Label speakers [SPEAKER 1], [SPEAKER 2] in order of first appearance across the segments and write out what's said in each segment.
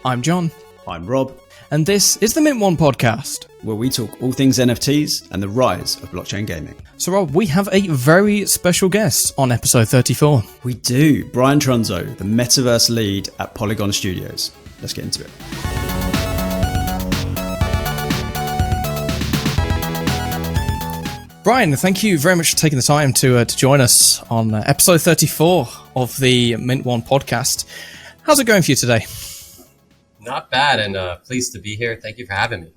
[SPEAKER 1] I'm John.
[SPEAKER 2] I'm Rob.
[SPEAKER 1] And this is the Mint One podcast,
[SPEAKER 2] where we talk all things NFTs and the rise of blockchain gaming.
[SPEAKER 1] So Rob, we have a very special guest on episode 34.
[SPEAKER 2] We do. Brian Trunzo, the Metaverse Lead at Polygon Studios. Let's get into it.
[SPEAKER 1] Brian, thank you very much for taking the time to join us on episode 34 of the Mint One podcast. How's it going for you today?
[SPEAKER 3] Not bad, and pleased to be here. Thank you for having me.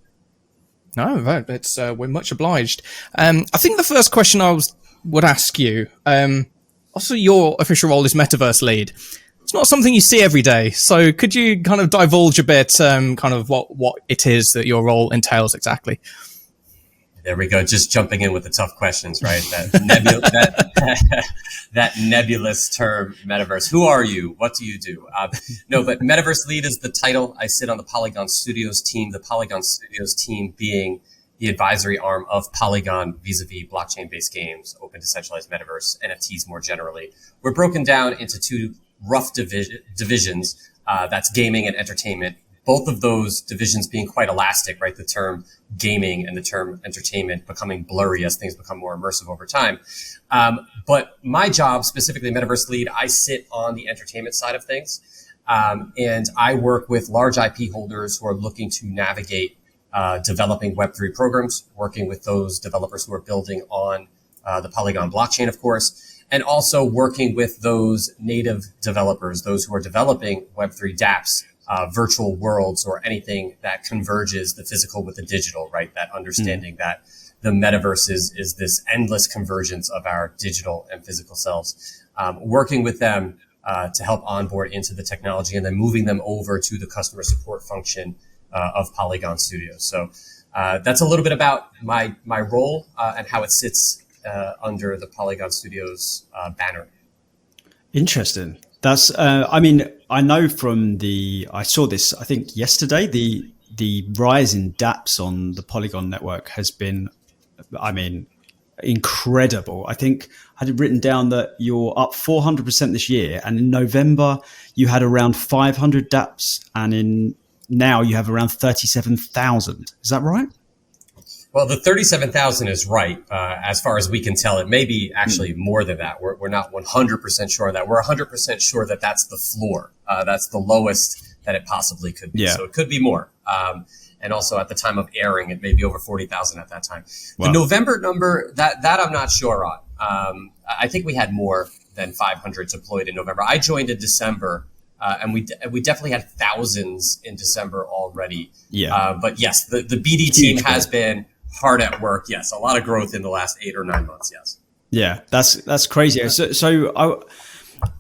[SPEAKER 1] No, it's we're much obliged. I think the first question I would ask you, also your official role is Metaverse Lead. It's not something you see every day, so could you kind of divulge a bit, kind of what it is that your role entails exactly?
[SPEAKER 3] There we go. Just jumping in with the tough questions, right? That nebulous term, metaverse. Who are you? What do you do? No, but Metaverse Lead is the title. I sit on the Polygon Studios team. The Polygon Studios team being the advisory arm of Polygon vis-a-vis blockchain-based games, open decentralized metaverse, NFTs more generally. We're broken down into two rough divisions. That's gaming and entertainment. Both of those divisions being quite elastic, right? The term gaming and the term entertainment becoming blurry as things become more immersive over time. But my job, specifically Metaverse Lead, I sit on the entertainment side of things. And I work with large IP holders who are looking to navigate developing Web3 programs, working with those developers who are building on the Polygon blockchain, of course, and also working with those native developers, those who are developing Web3 dApps, virtual worlds, or anything that converges the physical with the digital, right? That understanding that the metaverse is this endless convergence of our digital and physical selves. Working with them to help onboard into the technology and then moving them over to the customer support function of Polygon Studios. So that's a little bit about my role and how it sits under the Polygon Studios banner.
[SPEAKER 2] Interesting. That's, I know from I saw this, I think yesterday, the rise in dApps on the Polygon network has been, incredible. I think I had written down that you're up 400% this year. And in November, you had around 500 dApps. And now you have around 37,000. Is that right?
[SPEAKER 3] Well, the 37,000 is right. As far as we can tell, it may be actually more than that. We're not 100% sure of that. We're 100% sure that that's the floor. That's the lowest that it possibly could be. Yeah. So it could be more. And also at the time of airing, it may be over 40,000 at that time. Wow. The November number, that I'm not sure on. I think we had more than 500 deployed in November. I joined in December. And we definitely had thousands in December already. Yeah. But yes, the BD team has been hard at work. Yes. A lot of growth in the last 8 or 9 months. Yes.
[SPEAKER 2] Yeah. That's crazy. So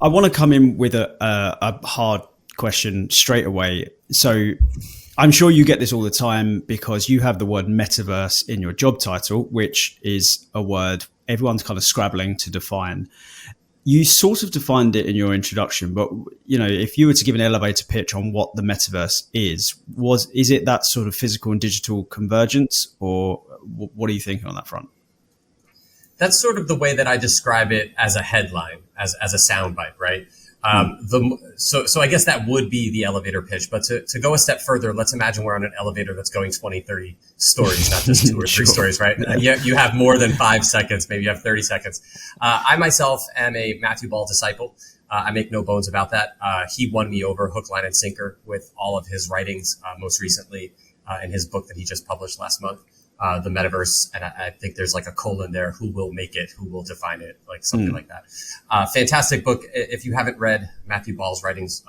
[SPEAKER 2] I want to come in with a hard question straight away. So I'm sure you get this all the time because you have the word metaverse in your job title, which is a word everyone's kind of scrabbling to define. You sort of defined it in your introduction, but if you were to give an elevator pitch on what the metaverse is it that sort of physical and digital convergence, or what are you thinking on that front?
[SPEAKER 3] That's sort of the way that I describe it as a headline, as a soundbite, right? So I guess that would be the elevator pitch. But to go a step further, let's imagine we're on an elevator that's going 20, 30 stories, not just 2 or 3 sure. stories, right? You have more than 5 seconds, maybe you have 30 seconds. I myself am a Matthew Ball disciple. I make no bones about that. He won me over hook, line, and sinker with all of his writings, most recently in his book that he just published last month. The metaverse, and I think there's like a colon there, who will make it, who will define it, like something like that. Fantastic book. If you haven't read Matthew Ball's writings,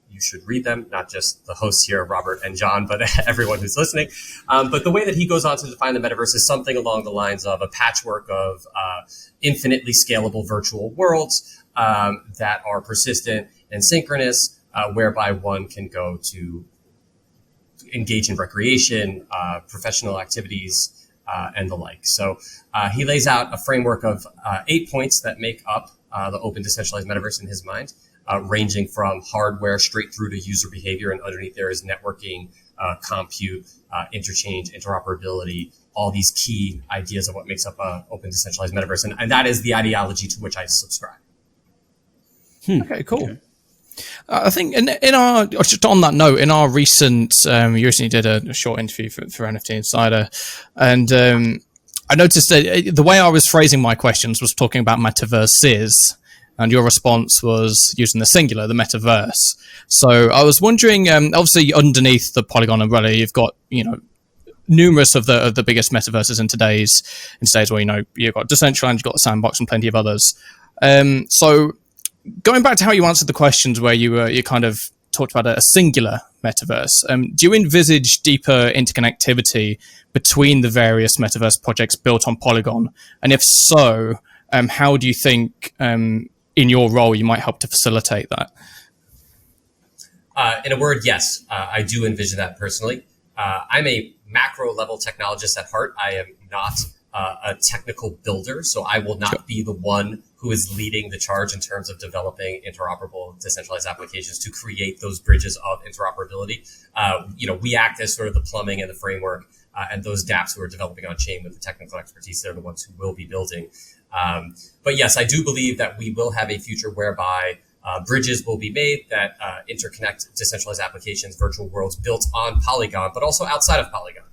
[SPEAKER 3] you should read them, not just the hosts here, Robert and John, but everyone who's listening. But the way that he goes on to define the metaverse is something along the lines of a patchwork of infinitely scalable virtual worlds that are persistent and synchronous, whereby one can go to engage in recreation, professional activities, and the like. So he lays out a framework of 8 points that make up the open decentralized metaverse in his mind, ranging from hardware straight through to user behavior. And underneath there is networking, compute, interchange, interoperability, all these key ideas of what makes up an open decentralized metaverse. And that is the ideology to which I subscribe.
[SPEAKER 1] Okay, cool. Okay. I think in our, just on that note, in our recent, you recently did a short interview for NFT Insider, and I noticed that the way I was phrasing my questions was talking about metaverses, and your response was using the singular, the metaverse. So I was wondering, obviously underneath the Polygon umbrella, you've got, numerous of the biggest metaverses in today's where, you've got Decentralization, you've got Sandbox and plenty of others. So going back to how you answered the questions where you kind of talked about a singular metaverse, do you envisage deeper interconnectivity between the various metaverse projects built on Polygon? And if so, how do you think in your role you might help to facilitate that?
[SPEAKER 3] In a word, yes, I do envision that personally. I'm a macro level technologist at heart. I am not a technical builder, so I will not be the one who is leading the charge in terms of developing interoperable decentralized applications to create those bridges of interoperability. We act as sort of the plumbing and the framework, and those dApps who are developing on chain with the technical expertise, they're the ones who will be building. But yes, I do believe that we will have a future whereby bridges will be made that interconnect decentralized applications, virtual worlds built on Polygon, but also outside of Polygon.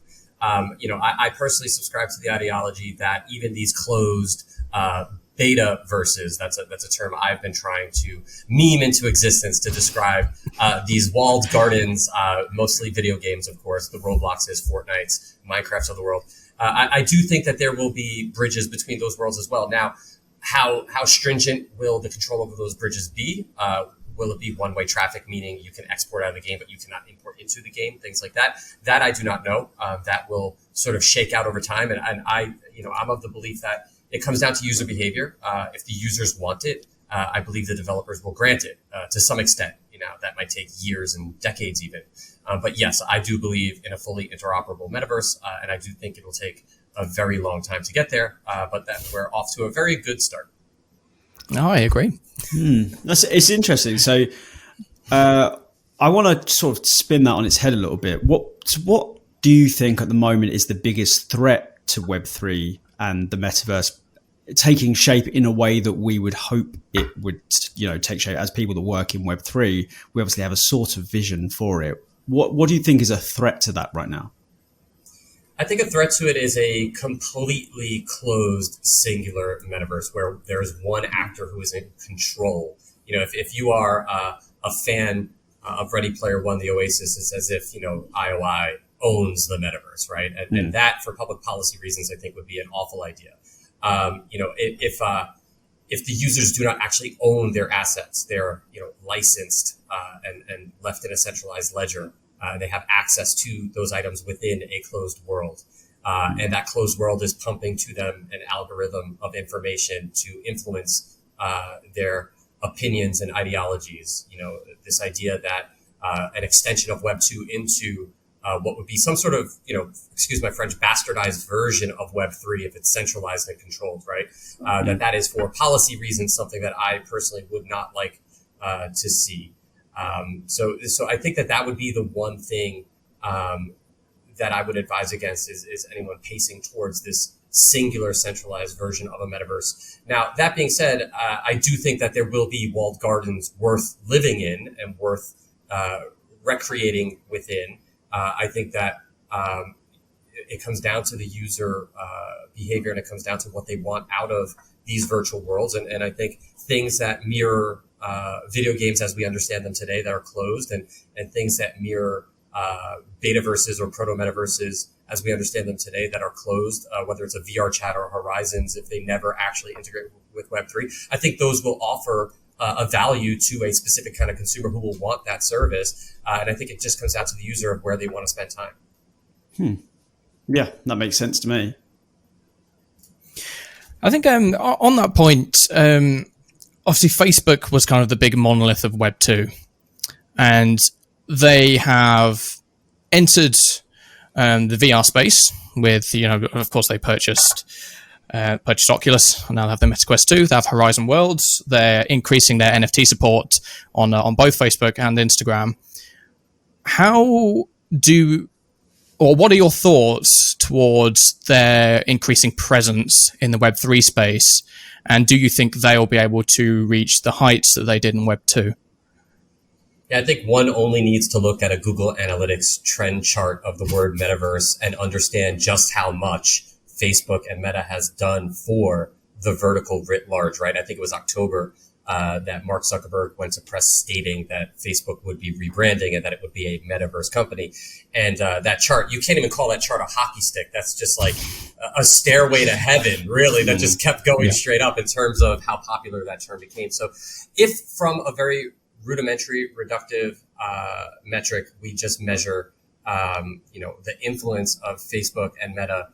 [SPEAKER 3] I personally subscribe to the ideology that even these closed beta verses, that's a term I've been trying to meme into existence to describe these walled gardens, mostly video games, of course, the Robloxes, Fortnites, Minecrafts of the world. I do think that there will be bridges between those worlds as well. Now, how stringent will the control over those bridges be? Will it be one-way traffic, meaning you can export out of the game, but you cannot import into the game, things like that? That I do not know. That will sort of shake out over time. And I'm of the belief that it comes down to user behavior. If the users want it, I believe the developers will grant it to some extent. That might take years and decades even. But yes, I do believe in a fully interoperable metaverse, and I do think it will take a very long time to get there, but that we're off to a very good start.
[SPEAKER 1] No, I agree.
[SPEAKER 2] It's interesting. So I want to sort of spin that on its head a little bit. What do you think at the moment is the biggest threat to Web3 and the metaverse taking shape in a way that we would hope it would, take shape? As people that work in Web3, we obviously have a sort of vision for it. What do you think is a threat to that right now?
[SPEAKER 3] I think a threat to it is a completely closed, singular metaverse where there is one actor who is in control. If you are a fan of Ready Player One, the Oasis, it's as if, IOI owns the metaverse, right? And that, for public policy reasons, I think would be an awful idea. If the users do not actually own their assets, they're, licensed and left in a centralized ledger. They have access to those items within a closed world. And that closed world is pumping to them an algorithm of information to influence their opinions and ideologies. This idea that an extension of Web 2 into what would be some sort of, excuse my French, bastardized version of Web 3 if it's centralized and controlled, right? That is for policy reasons something that I personally would not like to see. So I think that would be the one thing that I would advise against is anyone pacing towards this singular centralized version of a metaverse. Now, that being said, I do think that there will be walled gardens worth living in and worth recreating within. I think that it comes down to the user behavior, and it comes down to what they want out of these virtual worlds. And I think things that mirror video games as we understand them today that are closed, and things that mirror betaverses or proto-metaverses as we understand them today that are closed, whether it's a VR chat or Horizons, if they never actually integrate with Web3, I think those will offer a value to a specific kind of consumer who will want that service. And I think it just comes down to the user of where they want to spend time.
[SPEAKER 2] Yeah, that makes sense to me.
[SPEAKER 1] I think on that point, obviously Facebook was kind of the big monolith of Web 2. And they have entered the VR space with, of course, they purchased Oculus, and now they have the Metaquest 2. They have Horizon Worlds. They're increasing their NFT support on both Facebook and Instagram. What are your thoughts towards their increasing presence in the Web3 space? And do you think they'll be able to reach the heights that they did in Web 2?
[SPEAKER 3] Yeah, I think one only needs to look at a Google Analytics trend chart of the word metaverse and understand just how much Facebook and Meta has done for the vertical writ large, right? I think it was October that Mark Zuckerberg went to press stating that Facebook would be rebranding and that it would be a metaverse company. And that chart, you can't even call that chart a hockey stick. That's just like a stairway to heaven, really, that just kept going straight up in terms of how popular that term became. So if from a very rudimentary, reductive metric, we just measure, the influence of Facebook and Meta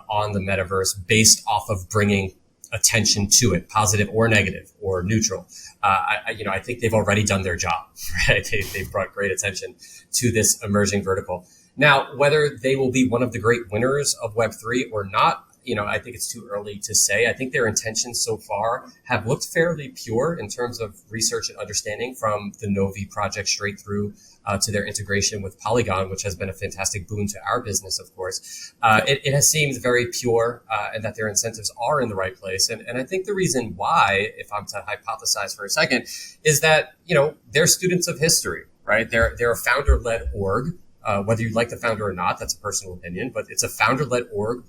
[SPEAKER 3] on the metaverse based off of bringing attention to it, positive or negative or neutral. I think they've already done their job, right? They've brought great attention to this emerging vertical. Now, whether they will be one of the great winners of Web3 or not, I think it's too early to say. I think their intentions so far have looked fairly pure in terms of research and understanding, from the Novi project straight through to their integration with Polygon, which has been a fantastic boon to our business, of course. It has seemed very pure and that their incentives are in the right place. And I think the reason why, if I'm to hypothesize for a second, is that, they're students of history, right? They're a founder-led org. Whether you like the founder or not, that's a personal opinion, but it's a founder-led org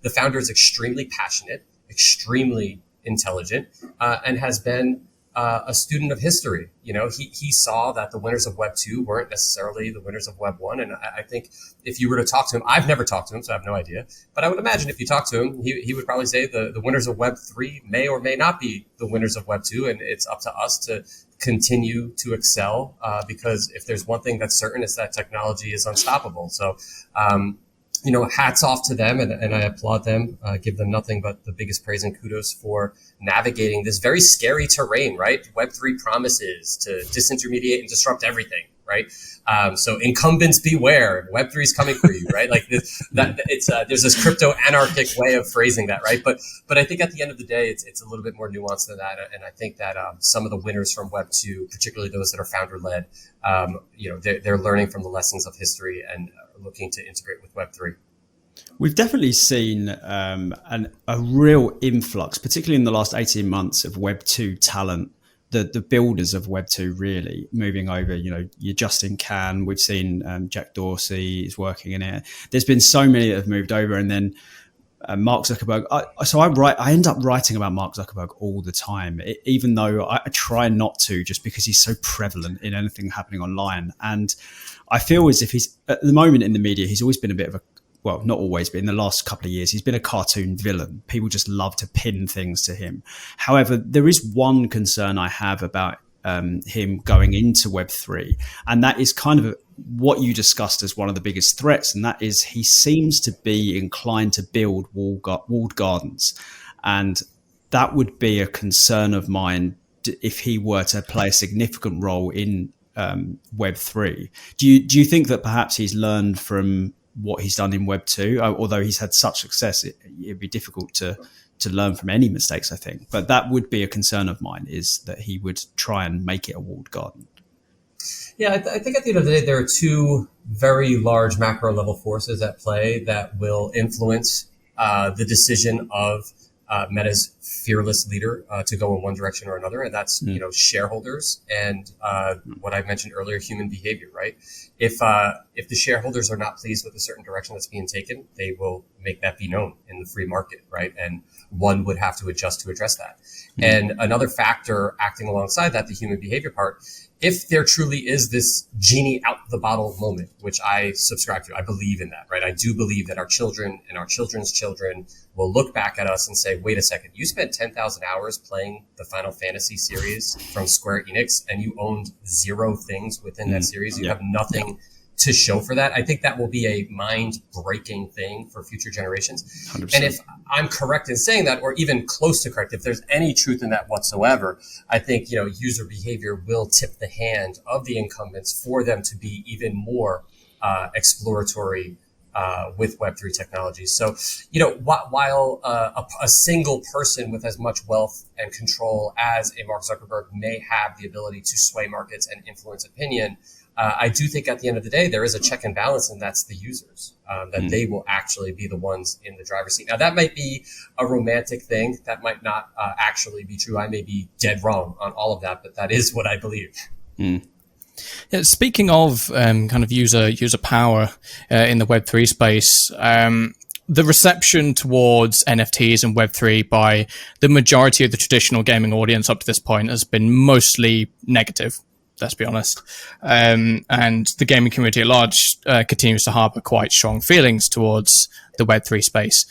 [SPEAKER 3] the founder is extremely passionate, extremely intelligent, and has been a student of history. He saw that the winners of Web 2 weren't necessarily the winners of Web 1. And I think if you were to talk to him, I've never talked to him, so I have no idea, but I would imagine if you talk to him, he would probably say the winners of Web 3 may or may not be the winners of Web 2. And it's up to us to continue to excel, because if there's one thing that's certain, it's that technology is unstoppable. So, hats off to them, and I applaud them, give them nothing but the biggest praise and kudos for navigating this very scary terrain, right? Web3 promises to disintermediate and disrupt everything, right? So incumbents beware, Web3 is coming for you, right? Like there's this crypto anarchic way of phrasing that, right? But I think at the end of the day, it's a little bit more nuanced than that. And I think that some of the winners from Web 2, particularly those that are founder led, they're learning from the lessons of history and looking to integrate with Web 3.
[SPEAKER 2] We've definitely seen a real influx, particularly in the last 18 months, of Web 2 talent. The builders of Web 2 really moving over, your Justin Can, we've seen Jack Dorsey is working in it. There's been so many that have moved over. And then Mark Zuckerberg. I end up writing about Mark Zuckerberg all the time, even though I try not to, just because he's so prevalent in anything happening online. And I feel as if he's, at the moment in the media, he's always been a bit of a, well, not always, but in the last couple of years, he's been a cartoon villain. People just love to pin things to him. However, there is one concern I have about him going into Web3, and that is kind of what you discussed as one of the biggest threats, and that is he seems to be inclined to build walled gardens. And that would be a concern of mine if he were to play a significant role in Web3. Do you think that perhaps he's learned from what he's done in Web 2, although he's had such success, it'd be difficult to learn from any mistakes, I think. But that would be a concern of mine, is that he would try and make it a walled garden.
[SPEAKER 3] Yeah, I think at the end of the day, there are two very large macro level forces at play that will influence the decision of Meta's fearless leader to go in one direction or another, and that's shareholders and what I mentioned earlier, human behavior. Right? If the shareholders are not pleased with a certain direction that's being taken, they will make that be known in the free market, right? And one would have to adjust to address that. And another factor acting alongside that, the human behavior part, if there truly is this genie out the bottle moment, which I subscribe to, I believe in that, right? I do believe that our children and our children's children will look back at us and say, wait a second, you spent 10,000 hours playing the Final Fantasy series from Square Enix and you owned 0 things within that series. You have nothing to show for that. I think that will be a mind-breaking thing for future generations. 100%. And if I'm correct in saying that, or even close to correct, if there's any truth in that whatsoever, I think, user behavior will tip the hand of the incumbents for them to be even more exploratory with Web3 technologies. So, while a single person with as much wealth and control as a Mark Zuckerberg may have the ability to sway markets and influence opinion, I do think at the end of the day, there is a check and balance, and that's the users, that they will actually be the ones in the driver's seat. Now, that might be a romantic thing. That might not actually be true. I may be dead wrong on all of that, but that is what I believe.
[SPEAKER 1] Yeah, speaking of kind of user power in the Web3 space, the reception towards NFTs and Web3 by the majority of the traditional gaming audience up to this point has been mostly negative. Let's be honest. And the gaming community at large continues to harbour quite strong feelings towards the Web3 space.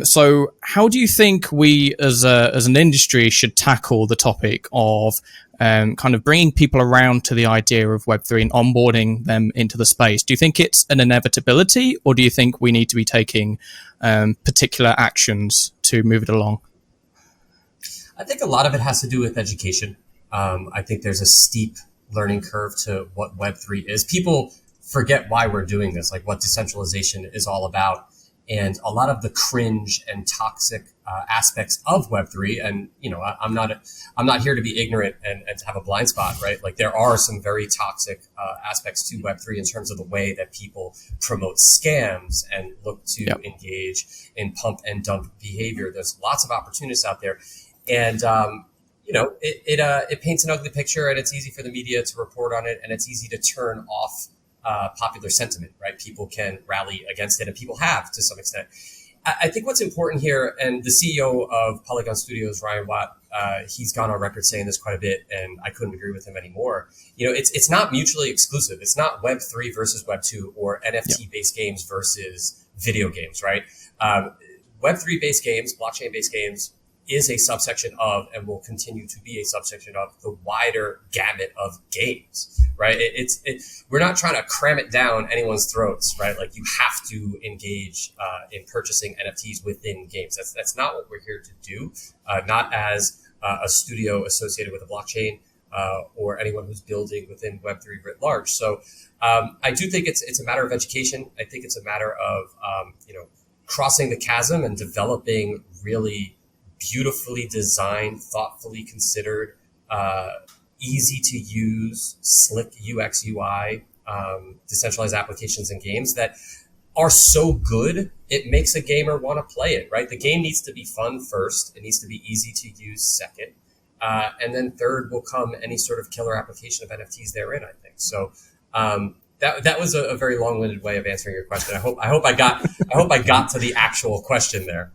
[SPEAKER 1] So how do you think we as an industry should tackle the topic of kind of bringing people around to the idea of Web3 and onboarding them into the space? Do you think it's an inevitability, or do you think we need to be taking particular actions to move it along?
[SPEAKER 3] I think a lot of it has to do with education. I think there's a steep learning curve to what Web3 is. People forget why we're doing this, like what decentralization is all about. And a lot of the cringe and toxic aspects of Web3, and I'm not here to be ignorant and to have a blind spot, right? Like there are some very toxic aspects to Web3 in terms of the way that people promote scams and look to engage in pump and dump behavior. There's lots of opportunities out there, and it paints an ugly picture, and it's easy for the media to report on it, and it's easy to turn off popular sentiment, right? People can rally against it, and people have to some extent. I think what's important here, and the CEO of Polygon Studios, Ryan Watt, he's gone on record saying this quite a bit, and I couldn't agree with him anymore. It's not mutually exclusive. It's not Web3 versus Web2 or NFT-based games versus video games, right? Web3-based games, blockchain-based games, is a subsection of, and will continue to be a subsection of, the wider gamut of games, right? We're not trying to cram it down anyone's throats, right? Like you have to engage in purchasing NFTs within games. That's not what we're here to do. Not as a studio associated with a blockchain or anyone who's building within Web3 writ large. So I do think it's a matter of education. I think it's a matter of crossing the chasm and developing really beautifully designed, thoughtfully considered, easy to use, slick UX, UI, decentralized applications and games that are so good, it makes a gamer want to play it, right? The game needs to be fun first. It needs to be easy to use second. And then third will come any sort of killer application of NFTs therein, I think. So that was a very long-winded way of answering your question. I hope I got to the actual question there.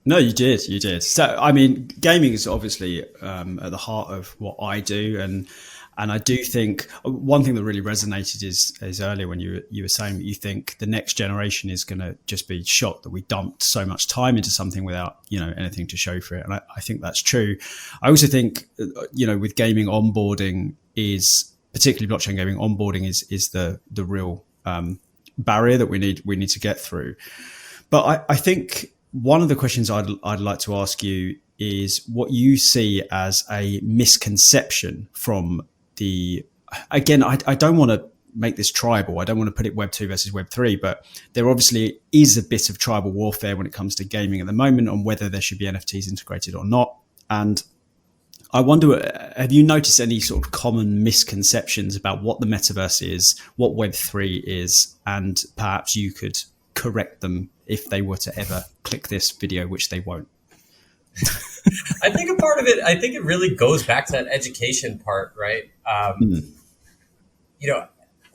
[SPEAKER 2] No, you did. So, I mean, gaming is obviously at the heart of what I do, and I do think one thing that really resonated is earlier when you were saying that you think the next generation is going to just be shocked that we dumped so much time into something without anything to show for it, and I think that's true. I also think with gaming, onboarding is, particularly blockchain gaming, onboarding is the real barrier that we need to get through. But I think one of the questions I'd like to ask you is what you see as a misconception from again, I don't want to make this tribal. I don't want to put it Web 2 versus Web 3, but there obviously is a bit of tribal warfare when it comes to gaming at the moment on whether there should be NFTs integrated or not. And I wonder, have you noticed any sort of common misconceptions about what the metaverse is, what Web 3 is, and perhaps you could correct them if they were to ever click this video, which they won't?
[SPEAKER 3] I think a part of it, I think it really goes back to that education part, right?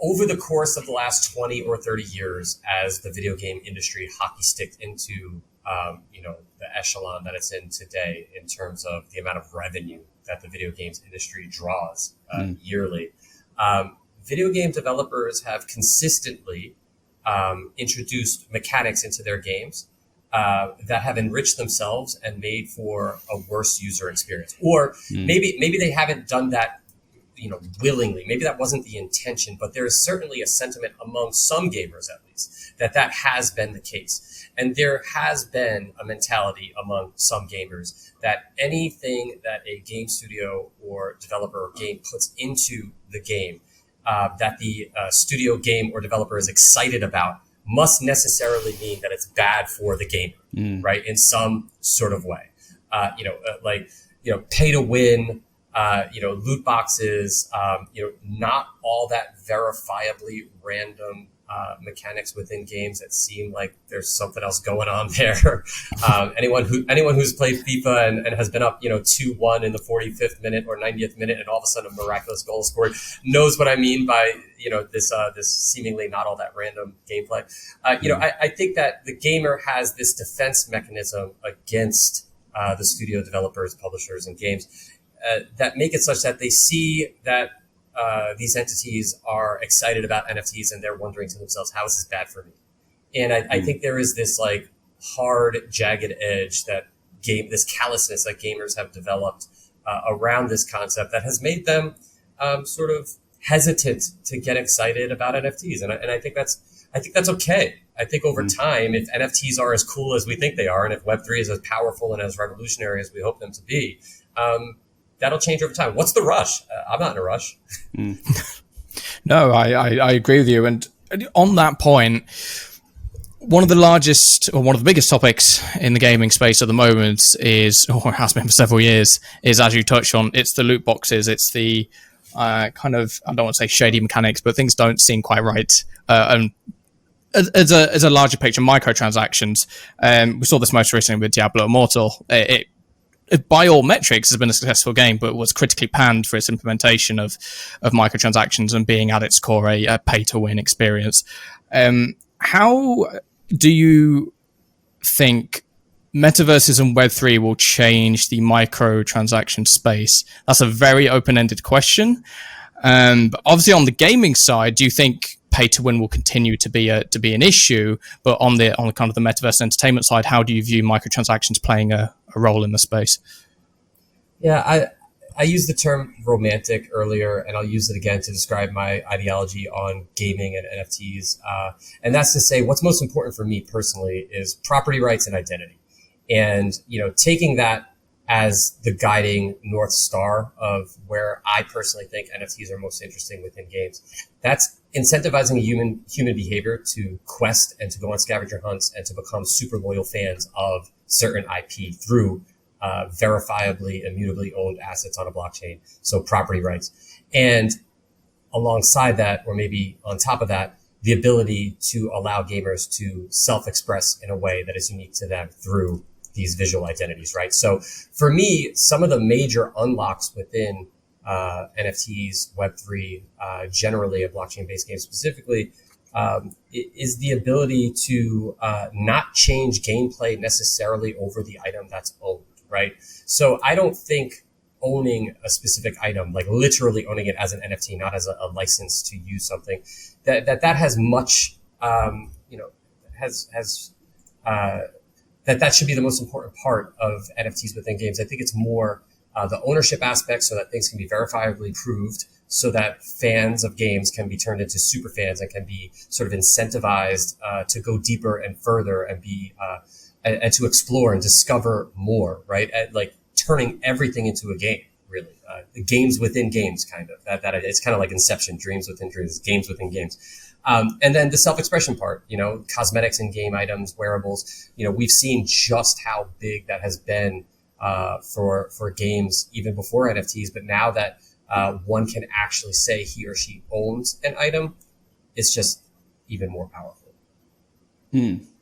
[SPEAKER 3] Over the course of the last 20 or 30 years, as the video game industry hockey sticked into, the echelon that it's in today in terms of the amount of revenue that the video games industry draws yearly, video game developers have consistently introduced mechanics into their games that have enriched themselves and made for a worse user experience. Or maybe they haven't done that, willingly. Maybe that wasn't the intention, but there is certainly a sentiment among some gamers, at least, that has been the case. And there has been a mentality among some gamers that anything that a game studio or developer or game puts into the game that the studio, game, or developer is excited about must necessarily mean that it's bad for the gamer, right? In some sort of way, pay to win, loot boxes, not all that verifiably random mechanics within games that seem like there's something else going on there. Anyone who's played FIFA and has been up, 2-1 in the 45th minute or 90th minute, and all of a sudden a miraculous goal is scored, knows what I mean by this seemingly not all that random gameplay. I think that the gamer has this defense mechanism against the studio developers, publishers, and games that make it such that they see that these entities are excited about NFTs and they're wondering to themselves, how is this bad for me? And I think there is this like hard, jagged edge this callousness that gamers have developed around this concept that has made them sort of hesitant to get excited about NFTs. And I think that's okay. I think over time, if NFTs are as cool as we think they are, and if Web3 is as powerful and as revolutionary as we hope them to be, that'll change over time. What's the rush? I'm not in a rush.
[SPEAKER 1] No, I agree with you. And on that point, one of the largest or one of the biggest topics in the gaming space at the moment is, or has been for several years, is, as you touched on, it's the loot boxes. It's the kind of, I don't want to say shady mechanics, but things don't seem quite right. And as a larger picture, microtransactions, we saw this most recently with Diablo Immortal. It by all metrics has been a successful game, but was critically panned for its implementation of microtransactions and being at its core a pay-to-win experience. How do you think metaverses and Web3 will change the microtransaction space? That's a very open-ended question. But obviously, on the gaming side, do you think pay-to-win will continue to be an issue? But on the kind of the metaverse entertainment side, how do you view microtransactions playing a role in the space?
[SPEAKER 3] Yeah, I used the term romantic earlier, and I'll use it again to describe my ideology on gaming and NFTs. And that's to say, what's most important for me personally is property rights and identity. And, taking that as the guiding North Star of where I personally think NFTs are most interesting within games. That's incentivizing human behavior to quest and to go on scavenger hunts and to become super loyal fans of certain IP through verifiably, immutably owned assets on a blockchain. So property rights. And alongside that, or maybe on top of that, the ability to allow gamers to self-express in a way that is unique to them through these visual identities, right? So for me, some of the major unlocks within NFTs, Web3, generally a blockchain-based game specifically, is the ability to not change gameplay necessarily over the item that's owned, right? So I don't think owning a specific item, like literally owning it as an NFT, not as a license to use something, that has much, that should be the most important part of NFTs within games. I think it's more the ownership aspect, so that things can be verifiably proved, so that fans of games can be turned into super fans and can be sort of incentivized to go deeper and further and be and to explore and discover more, right? Like turning everything into a game, really. The games within games, kind of. That it's kind of like Inception, dreams within dreams, games within games. And then the self-expression part, cosmetics in game items, wearables, we've seen just how big that has been for games even before NFTs. But now that one can actually say he or she owns an item, it's just even more powerful.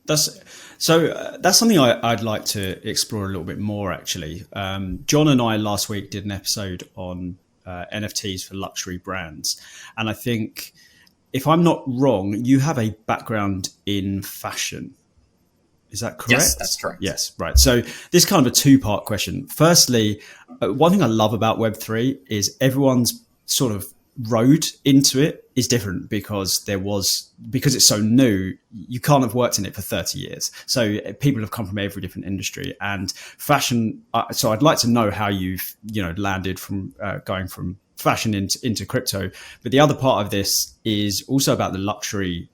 [SPEAKER 2] That's something I'd like to explore a little bit more, actually. John and I last week did an episode on NFTs for luxury brands. And I think, if I'm not wrong, you have a background in fashion. Is that correct?
[SPEAKER 3] Yes, that's correct.
[SPEAKER 2] Yes, right. So this is kind of a two-part question. Firstly, one thing I love about Web3 is everyone's sort of road into it is different because it's so new, you can't have worked in it for 30 years. So people have come from every different industry, and fashion. So I'd like to know how you've, landed from going from fashion into crypto. But the other part of this is also about the luxury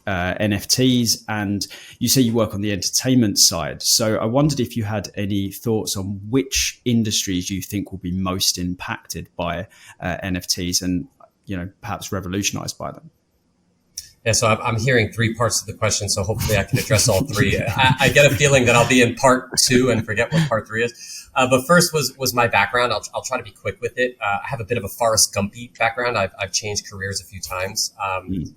[SPEAKER 2] NFTs, and you say you work on the entertainment side. So I wondered if you had any thoughts on which industries you think will be most impacted by NFTs and, perhaps revolutionized by them.
[SPEAKER 3] Yeah, so I'm hearing three parts of the question, so hopefully I can address all three. I get a feeling that I'll be in part two and forget what part three is. But first was my background. I'll try to be quick with it. I have a bit of a Forrest Gumpy background. I've changed careers a few times,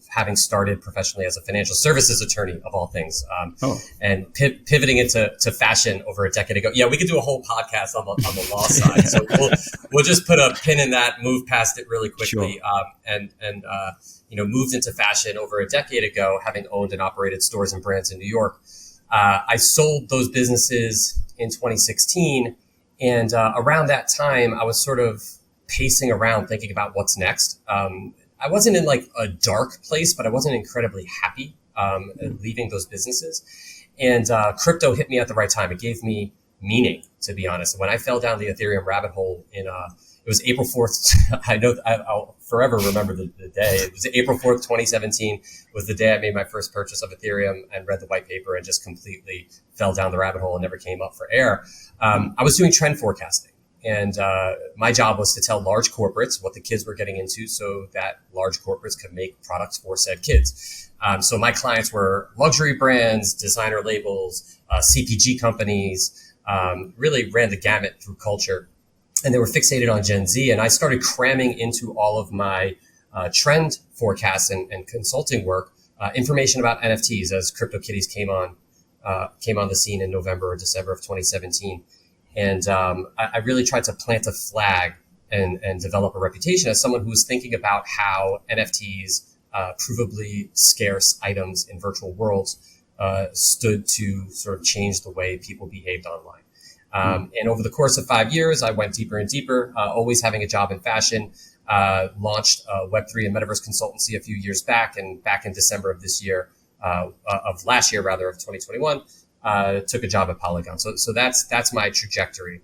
[SPEAKER 3] having started professionally as a financial services attorney, of all things, and pivoting into fashion over a decade ago. Yeah, we could do a whole podcast on the law side. So we'll just put a pin in that, move past it really quickly, moved into fashion over a decade ago, having owned and operated stores and brands in New York. I sold those businesses in 2016. And around that time, I was sort of pacing around thinking about what's next. I wasn't in like a dark place, but I wasn't incredibly happy leaving those businesses. And crypto hit me at the right time. It gave me meaning, to be honest. When I fell down the Ethereum rabbit hole it was April 4th. I know I'll forever remember the day. It was April 4th, 2017 was the day I made my first purchase of Ethereum and read the white paper and just completely fell down the rabbit hole and never came up for air. I was doing trend forecasting, and my job was to tell large corporates what the kids were getting into so that large corporates could make products for said kids. So my clients were luxury brands, designer labels, CPG companies, really ran the gamut through culture. And they were fixated on Gen Z. And I started cramming into all of my trend forecasts and consulting work information about NFTs as CryptoKitties came on the scene in November or December of 2017. And I really tried to plant a flag and develop a reputation as someone who was thinking about how NFTs, provably scarce items in virtual worlds, stood to sort of change the way people behaved online. And over the course of 5 years, I went deeper and deeper, always having a job in fashion, launched a Web3 and Metaverse consultancy a few years back. And back in December of this year, of last year, rather, of 2021, took a job at Polygon. So that's my trajectory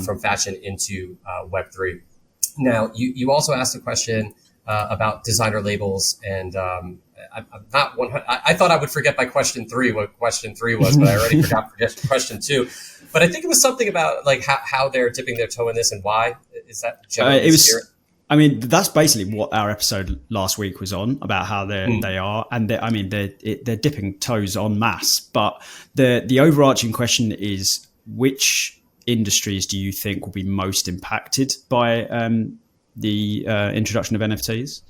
[SPEAKER 3] from fashion into Web3. Now, you also asked a question about designer labels, and I'm not 100. I thought I would forget by question three what question three was, but I already forgot question two. But I think it was something about like how they're dipping their toe in this and why. Is that generally the spirit?
[SPEAKER 2] I mean, that's basically what our episode last week was on, about how they are, and they're dipping toes en masse. But the overarching question is, which industries do you think will be most impacted by the introduction of NFTs?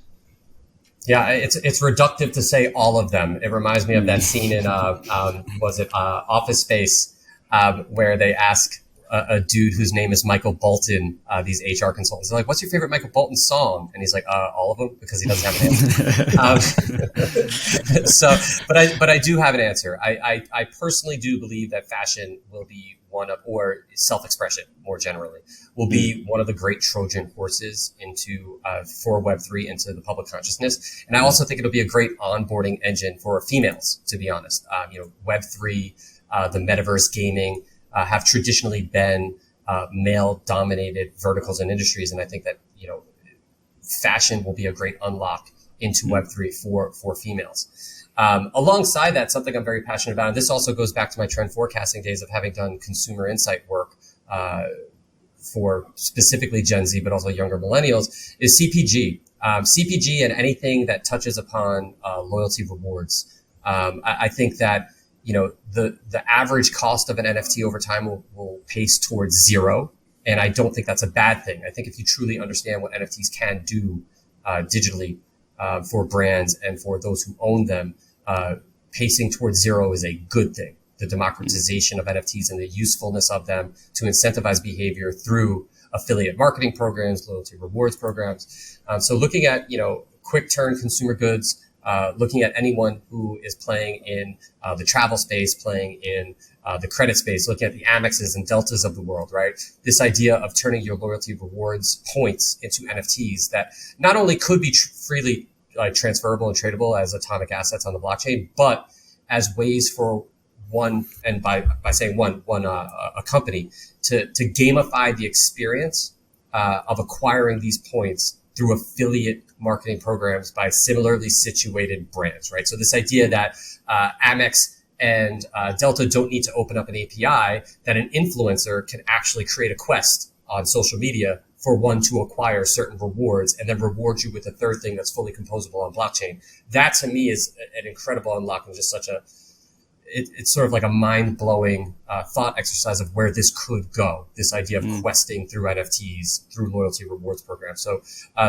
[SPEAKER 3] Yeah, it's reductive to say all of them. It reminds me of that scene in Office Space, where they ask a dude whose name is Michael Bolton, these HR consultants. They're like, "What's your favorite Michael Bolton song?" And he's like, "All of them," because he doesn't have an answer. But I do have an answer. I personally do believe that fashion will be one of, or self-expression more generally, will be one of the great Trojan horses into for Web3 into the public consciousness. And I also think it'll be a great onboarding engine for females, to be honest. Web3, the metaverse gaming, have traditionally been male-dominated verticals and industries, and I think that fashion will be a great unlock into Web3 for females. Alongside that, something I'm very passionate about, and this also goes back to my trend forecasting days of having done consumer insight work for specifically Gen Z, but also younger millennials, is CPG. CPG and anything that touches upon loyalty rewards. I think that the average cost of an NFT over time will pace towards zero. And I don't think that's a bad thing. I think if you truly understand what NFTs can do digitally for brands and for those who own them, pacing towards zero is a good thing. The democratization of NFTs and the usefulness of them to incentivize behavior through affiliate marketing programs, loyalty rewards programs. So looking at, quick turn consumer goods, looking at anyone who is playing in the travel space, playing in the credit space, looking at the Amexes and Deltas of the world, right? This idea of turning your loyalty rewards points into NFTs that not only could be freely transferable and tradable as atomic assets on the blockchain, but as ways for one, and by saying a company to gamify the experience of acquiring these points through affiliate marketing programs by similarly situated brands, right? So this idea that Amex and Delta don't need to open up an API, that an influencer can actually create a quest on social media for one to acquire certain rewards and then reward you with a third thing that's fully composable on blockchain. That to me is an incredible unlock and just it's sort of like a mind-blowing thought exercise of where this could go, this idea of questing through NFTs, through loyalty rewards programs. So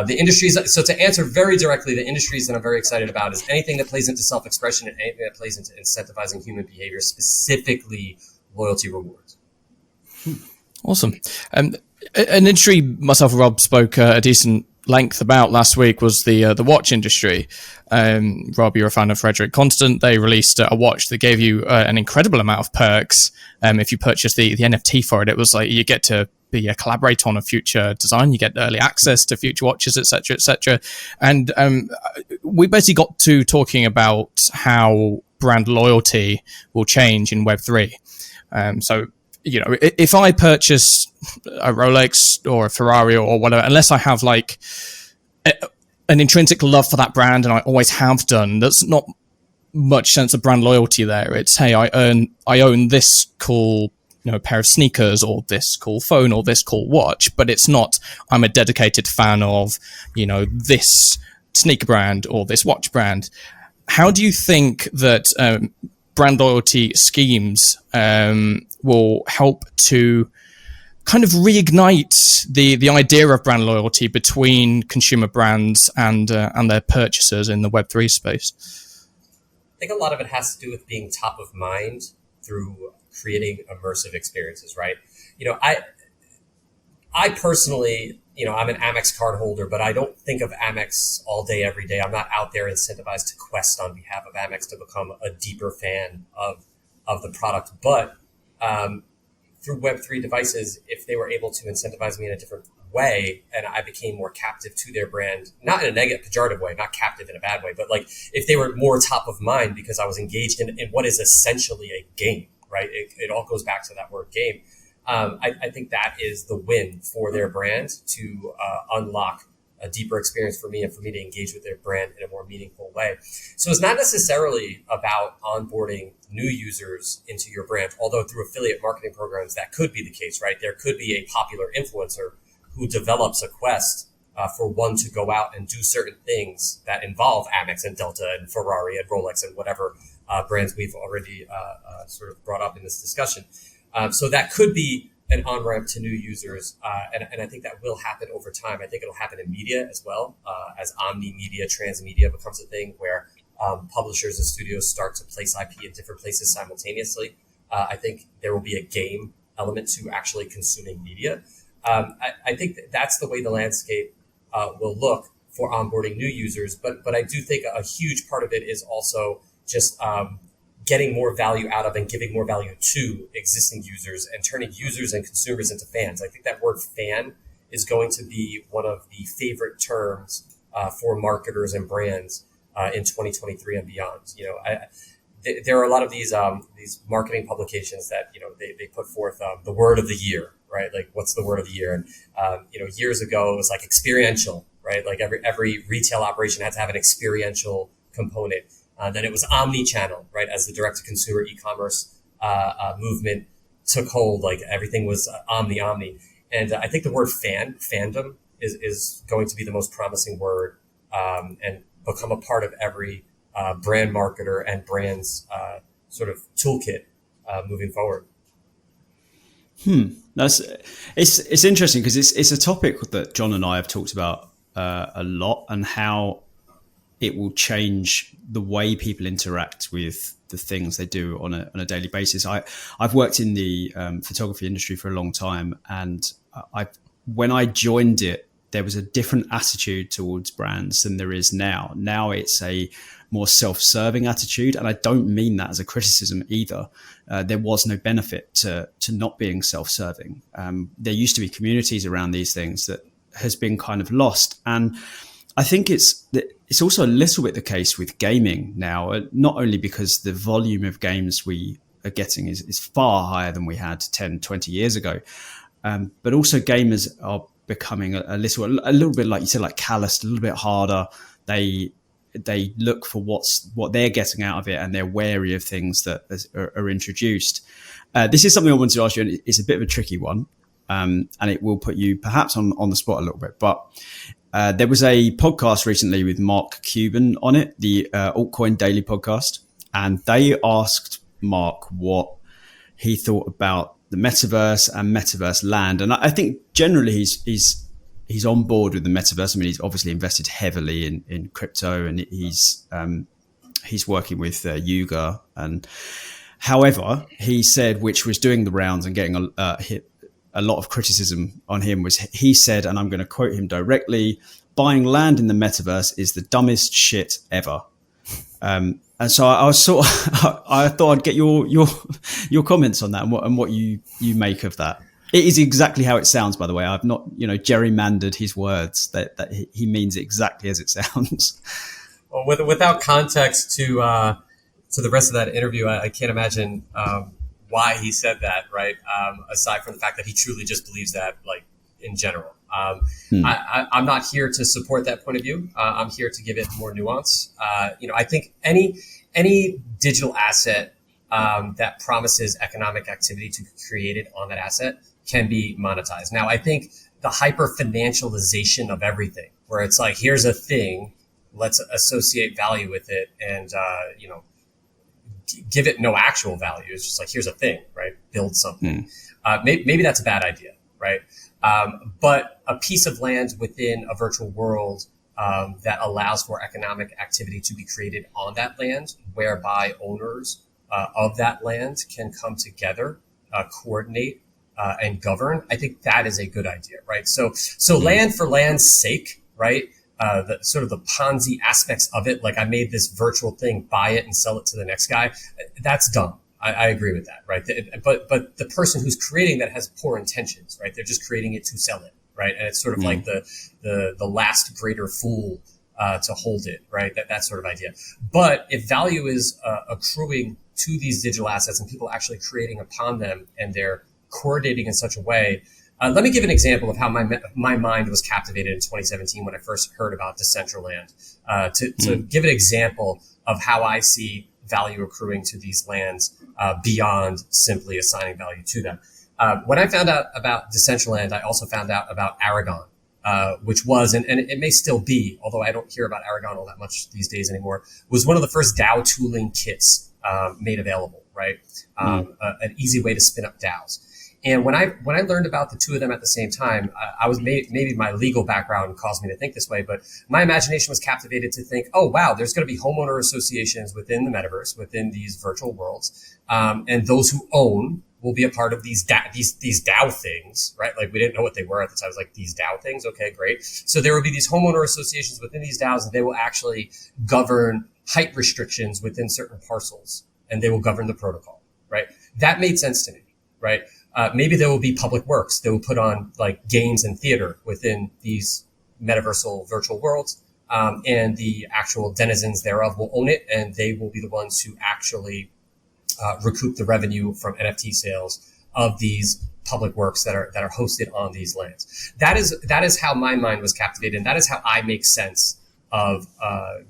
[SPEAKER 3] the industries, so to answer very directly, the industries that I'm very excited about is anything that plays into self-expression and anything that plays into incentivizing human behavior, specifically loyalty rewards.
[SPEAKER 1] Awesome. An industry myself and Rob spoke a decent length about last week was the watch industry. Rob, you're a fan of Frederick Constant. They released a watch that gave you an incredible amount of perks. If you purchase the NFT for it, it was like you get to be a collaborator on a future design, you get early access to future watches, etc., etc. And we basically got to talking about how brand loyalty will change in Web3. So, you know, if I purchase a Rolex or a Ferrari or whatever, unless I have like an intrinsic love for that brand, and I always have done, there's not much sense of brand loyalty there. It's, hey, I own this cool, you know, pair of sneakers or this cool phone or this cool watch, but it's not, I'm a dedicated fan of, you know, this sneaker brand or this watch brand. How do you think that brand loyalty schemes will help to kind of reignite the idea of brand loyalty between consumer brands and their purchasers in the Web3 space?
[SPEAKER 3] I think a lot of it has to do with being top of mind through creating immersive experiences, right? You know, I personally, you know, I'm an Amex card holder, but I don't think of Amex all day, every day. I'm not out there incentivized to quest on behalf of Amex to become a deeper fan of the product. But through Web3 devices, if they were able to incentivize me in a different way and I became more captive to their brand, not in a negative, pejorative way, not captive in a bad way, but like if they were more top of mind because I was engaged in what is essentially a game, right? It all goes back to that word game. I think that is the win for their brand to unlock a deeper experience for me and for me to engage with their brand in a more meaningful way. So it's not necessarily about onboarding new users into your brand, although through affiliate marketing programs, that could be the case, right? There could be a popular influencer who develops a quest for one to go out and do certain things that involve Amex and Delta and Ferrari and Rolex and whatever brands we've already sort of brought up in this discussion. So that could be an on-ramp to new users. And I think that will happen over time. I think it'll happen in media as well, as omni-media, transmedia becomes a thing where publishers and studios start to place IP in different places simultaneously. I think there will be a game element to actually consuming media. I think that's the way the landscape will look for onboarding new users. But I do think a huge part of it is also just getting more value out of and giving more value to existing users and turning users and consumers into fans. I think that word fan is going to be one of the favorite terms for marketers and brands in 2023 and beyond. You know, there are a lot of these marketing publications that, you know, they put forth the word of the year, right? Like, what's the word of the year? And, you know, years ago it was like experiential, right? Like every retail operation had to have an experiential component. Then it was omni-channel, right? As the direct-to-consumer e-commerce movement took hold, like everything was omni. And I think the word fandom is going to be the most promising word and become a part of every brand marketer and brand's sort of toolkit moving forward.
[SPEAKER 2] It's interesting because it's a topic that John and I have talked about a lot, and how it will change the way people interact with the things they do on a daily basis. I've worked in the photography industry for a long time, and when I joined it, there was a different attitude towards brands than there is now. Now it's a more self-serving attitude, and I don't mean that as a criticism either. There was no benefit to not being self-serving. There used to be communities around these things that has been kind of lost, and I think it's also a little bit the case with gaming now, not only because the volume of games we are getting is far higher than we had 10, 20 years ago, but also gamers are becoming a little bit, like you said, like calloused, a little bit harder. They look for what they're getting out of it, and they're wary of things that are introduced. This is something I wanted to ask you, and it's a bit of a tricky one. and it will put you perhaps on the spot a little bit. But there was a podcast recently with Mark Cuban on it, the Altcoin Daily podcast, and they asked Mark what he thought about the metaverse and metaverse land. And I think generally he's on board with the metaverse. I mean, he's obviously invested heavily in crypto, and he's working with Yuga. And however, he said, which was doing the rounds and getting a lot of criticism on him, was he said, and I'm going to quote him directly, "Buying land in the metaverse is the dumbest shit ever." And so I was I thought I'd get your comments on that and what you make of that. It is exactly how it sounds, by the way. I've not, gerrymandered his words. That he means it exactly as it sounds.
[SPEAKER 3] Well, without context to the rest of that interview, I can't imagine why he said that, right? Aside from the fact that he truly just believes that, like, in general. I'm not here to support that point of view. I'm here to give it more nuance. I think any digital asset that promises economic activity to be created on that asset can be monetized. Now, I think the hyper financialization of everything, where it's like, here's a thing, let's associate value with it, and give it no actual value. It's just like, here's a thing, right? Build something. Maybe that's a bad idea, right? But a piece of land within a virtual world that allows for economic activity to be created on that land, whereby owners of that land can come together, coordinate, and govern. I think that is a good idea, right? So land for land's sake, right? The sort of the Ponzi aspects of it, like, I made this virtual thing, buy it and sell it to the next guy. That's dumb. I agree with that, right? But the person who's creating that has poor intentions, right? They're just creating it to sell it, right? And it's sort of like the last greater fool to hold it, right? That sort of idea. But if value is accruing to these digital assets and people actually creating upon them, and they're coordinating in such a way. Let me give an example of how my mind was captivated in 2017 when I first heard about Decentraland. To give an example of how I see value accruing to these lands beyond simply assigning value to them. When I found out about Decentraland, I also found out about Aragon, which was, and it may still be, although I don't hear about Aragon all that much these days anymore, was one of the first DAO tooling kits made available, right? An easy way to spin up DAOs. And when I learned about the two of them at the same time, I was maybe my legal background caused me to think this way, but my imagination was captivated to think, oh wow, there's going to be homeowner associations within the metaverse, within these virtual worlds, and those who own will be a part of these DAO things, right? Like, we didn't know what they were at the time. I was like, these DAO things, okay, great. So there will be these homeowner associations within these DAOs, and they will actually govern height restrictions within certain parcels, and they will govern the protocol, right? That made sense to me, right? Maybe there will be public works. They will put on, like, games and theater within these metaversal virtual worlds. And the actual denizens thereof will own it, and they will be the ones who actually recoup the revenue from NFT sales of these public works that are hosted on these lands. That is how my mind was captivated, and that is how I make sense of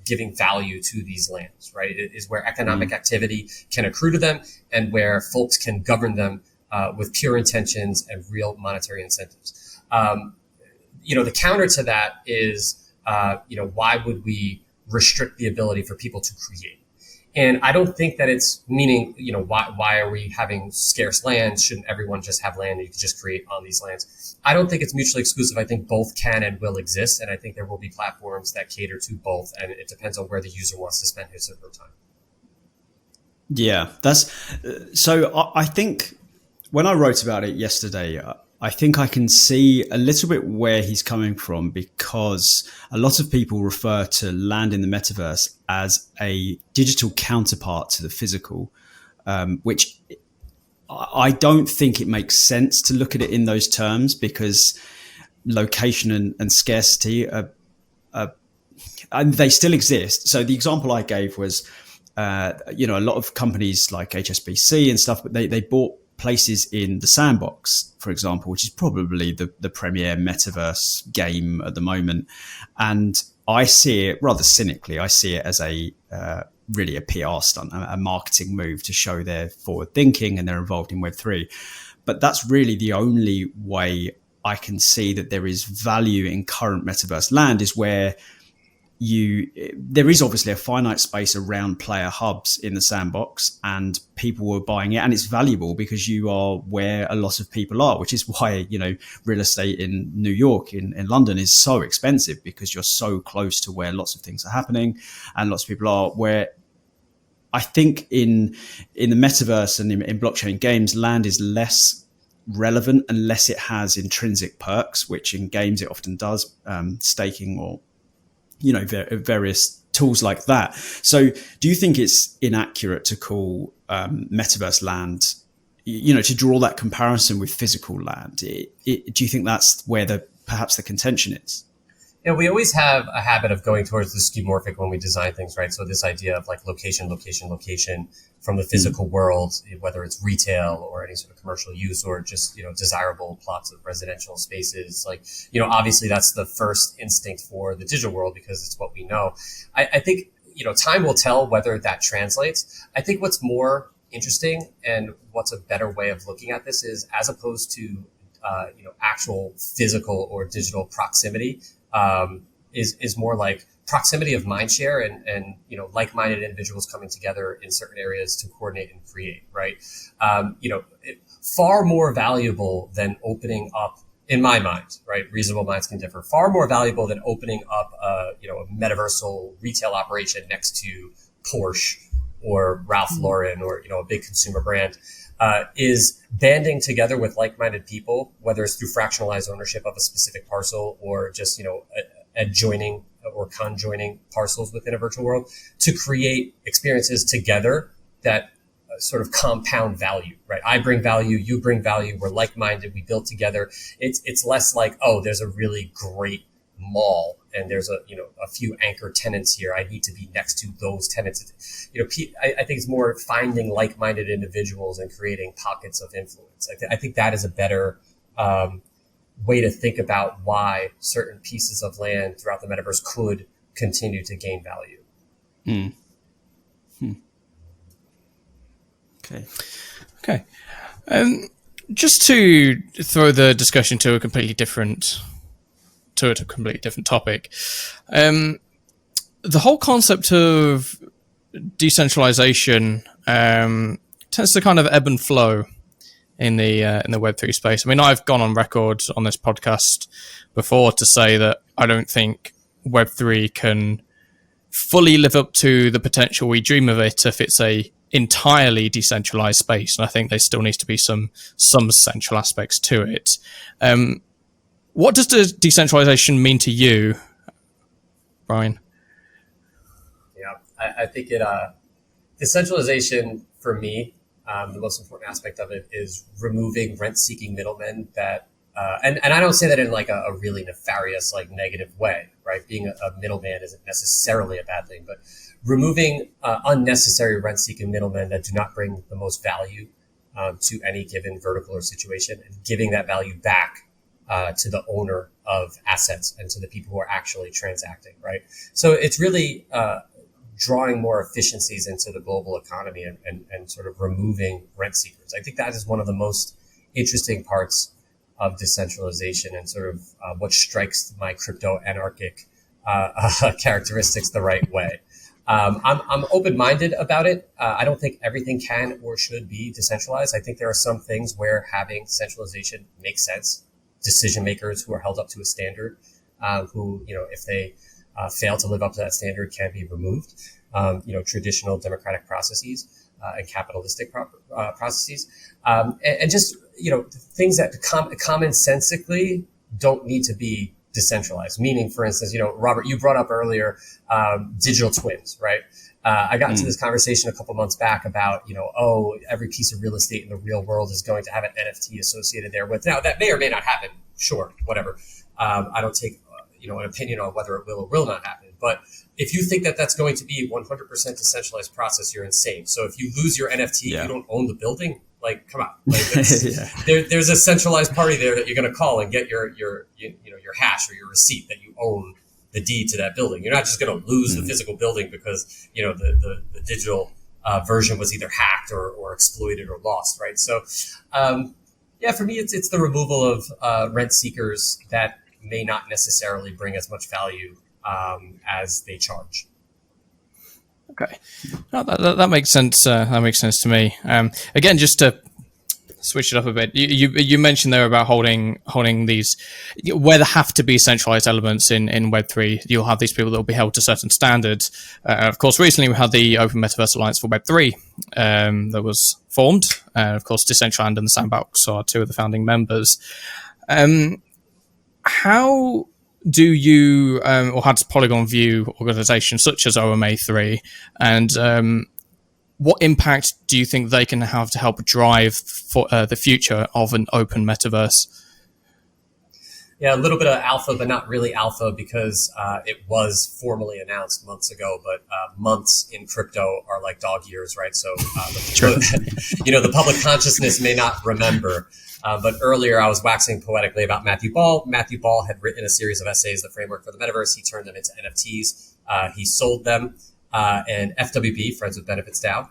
[SPEAKER 3] giving value to these lands, right? It is where economic activity can accrue to them, and where folks can govern them with pure intentions and real monetary incentives. The counter to that is, why would we restrict the ability for people to create? And I don't think that it's meaning, why are we having scarce lands? Shouldn't everyone just have land and you could just create on these lands? I don't think it's mutually exclusive. I think both can and will exist. And I think there will be platforms that cater to both. And it depends on where the user wants to spend his or her time.
[SPEAKER 2] Yeah, so I think when I wrote about it yesterday, I think I can see a little bit where he's coming from, because a lot of people refer to land in the metaverse as a digital counterpart to the physical, which I don't think it makes sense to look at it in those terms, because location and scarcity and they still exist. So the example I gave was, a lot of companies like HSBC and stuff, but they bought places in the Sandbox, for example, which is probably the premier metaverse game at the moment. And I see it rather cynically. I see it as really a PR stunt, a marketing move to show they're forward thinking and they're involved in Web3. but that's really the only way I can see that there is value in current metaverse land, is where there is obviously a finite space around player hubs in the sandbox, and people are buying it, and it's valuable because you are where a lot of people are, which is why, real estate in New York, in London is so expensive, because you're so close to where lots of things are happening and lots of people are. Where I think in the metaverse and in blockchain games, land is less relevant unless it has intrinsic perks, which in games it often does, staking or various tools like that. So do you think it's inaccurate to call metaverse land, to draw that comparison with physical land? Do you think that's where perhaps the contention is?
[SPEAKER 3] We always have a habit of going towards the skeuomorphic when we design things, right? So this idea of like location from the physical world, whether it's retail or any sort of commercial use, or just, desirable plots of residential spaces. Like, obviously that's the first instinct for the digital world because it's what we know. I think, time will tell whether that translates. I think what's more interesting and what's a better way of looking at this is, as opposed to, actual physical or digital proximity, is more like proximity of mindshare and like-minded individuals coming together in certain areas to coordinate and create, right? Far more valuable than opening up, in my mind, right? Reasonable minds can differ. Far more valuable than opening up a metaversal retail operation next to Porsche or Ralph Lauren or a big consumer brand. Is banding together with like-minded people, whether it's through fractionalized ownership of a specific parcel or just, adjoining or conjoining parcels within a virtual world, to create experiences together that sort of compound value, right? I bring value, you bring value, we're like-minded, we build together. It's less like, oh, there's a really great mall and there's a few anchor tenants here. I need to be next to those tenants. I think it's more finding like-minded individuals and creating pockets of influence. I think that is a better way to think about why certain pieces of land throughout the metaverse could continue to gain value.
[SPEAKER 1] Okay. Just to throw the discussion to a completely different topic. The whole concept of decentralization tends to kind of ebb and flow in the Web3 space. I mean, I've gone on record on this podcast before to say that I don't think Web3 can fully live up to the potential we dream of it if it's a entirely decentralized space, and I think there still needs to be some central aspects to it. What does the decentralization mean to you, Brian?
[SPEAKER 3] Yeah, I think decentralization for me, the most important aspect of it is removing rent-seeking middlemen that, and I don't say that in like a really nefarious, like negative way, right? Being a middleman isn't necessarily a bad thing, but removing unnecessary rent-seeking middlemen that do not bring the most value to any given vertical or situation, and giving that value back to the owner of assets and to the people who are actually transacting, right? So it's really drawing more efficiencies into the global economy and sort of removing rent seekers. I think that is one of the most interesting parts of decentralization and sort of what strikes my crypto anarchic characteristics the right way. I'm open-minded about it. I don't think everything can or should be decentralized. I think there are some things where having centralization makes sense. Decision makers who are held up to a standard, who, if they fail to live up to that standard, can be removed. Traditional democratic processes and capitalistic processes, and just things that commonsensically don't need to be decentralized. Meaning, for instance, Robert, you brought up earlier digital twins, right? I got into this conversation a couple months back about, every piece of real estate in the real world is going to have an NFT associated there with. Now, that may or may not happen. Sure, whatever. I don't take, an opinion on whether it will or will not happen. But if you think that that's going to be 100% decentralized process, you're insane. So if you lose your NFT, you don't own the building. Like, come on. Like, there's a centralized party there that you're going to call and get your hash or your receipt that you own the deed to that building. You're not just going to lose the physical building because, the digital version was either hacked or exploited or lost, right? So Yeah, for me, it's the removal of rent seekers that may not necessarily bring as much value as they charge.
[SPEAKER 1] Okay, no, that makes sense. That makes sense to me. Again, just to switch it up a bit, you mentioned there about holding these where there have to be centralized elements in Web3. You'll have these people that will be held to certain standards. Of course, recently we had the Open Metaverse Alliance for Web3 that was formed. Of course, Decentralization and the Sandbox are two of the founding members. How do you, or how does Polygon view organizations such as OMA3, and what impact do you think they can have to help drive for the future of an open metaverse?
[SPEAKER 3] Yeah, a little bit of alpha, but not really alpha because it was formally announced months ago. But months in crypto are like dog years, right? So, the public consciousness may not remember. But earlier, I was waxing poetically about Matthew Ball. Matthew Ball had written a series of essays, The Framework for the Metaverse. He turned them into NFTs. He sold them. And FWB, Friends with Benefits DAO,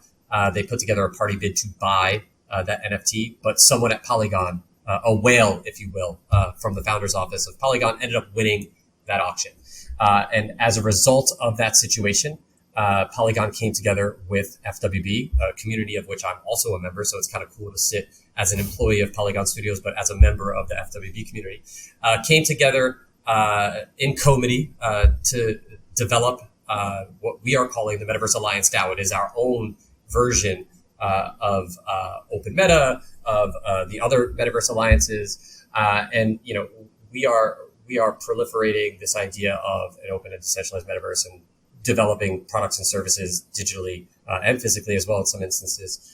[SPEAKER 3] they put together a party bid to buy that NFT. But someone at Polygon, a whale, if you will, from the founder's office of Polygon, ended up winning that auction. And as a result of that situation, Polygon came together with FWB, a community of which I'm also a member. So it's kind of cool to sit as an employee of Polygon Studios, but as a member of the FWB community, came together in comity to develop what we are calling the Metaverse Alliance DAO. It is our own version of Open Meta, of the other Metaverse Alliances, and we are proliferating this idea of an open and decentralized metaverse and developing products and services digitally and physically as well in some instances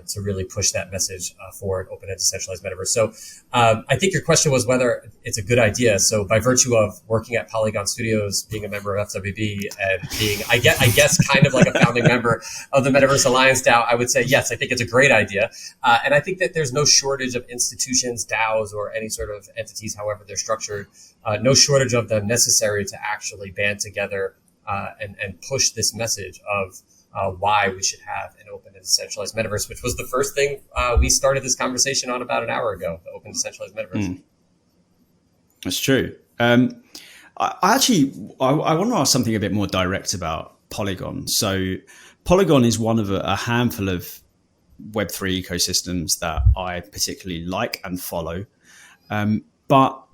[SPEAKER 3] to really push that message for an open and decentralized metaverse. So I think your question was whether it's a good idea. So by virtue of working at Polygon Studios, being a member of FWB, and being, I guess, kind of like a founding member of the Metaverse Alliance DAO, I would say, yes, I think it's a great idea. And I think that there's no shortage of institutions, DAOs, or any sort of entities, however they're structured, no shortage of them necessary to actually band together and push this message of why we should have an open and decentralized metaverse, which was the first thing we started this conversation on about an hour ago, the open decentralized metaverse.
[SPEAKER 2] That's true. I want to ask something a bit more direct about Polygon. So Polygon is one of a handful of Web3 ecosystems that I particularly like and follow. But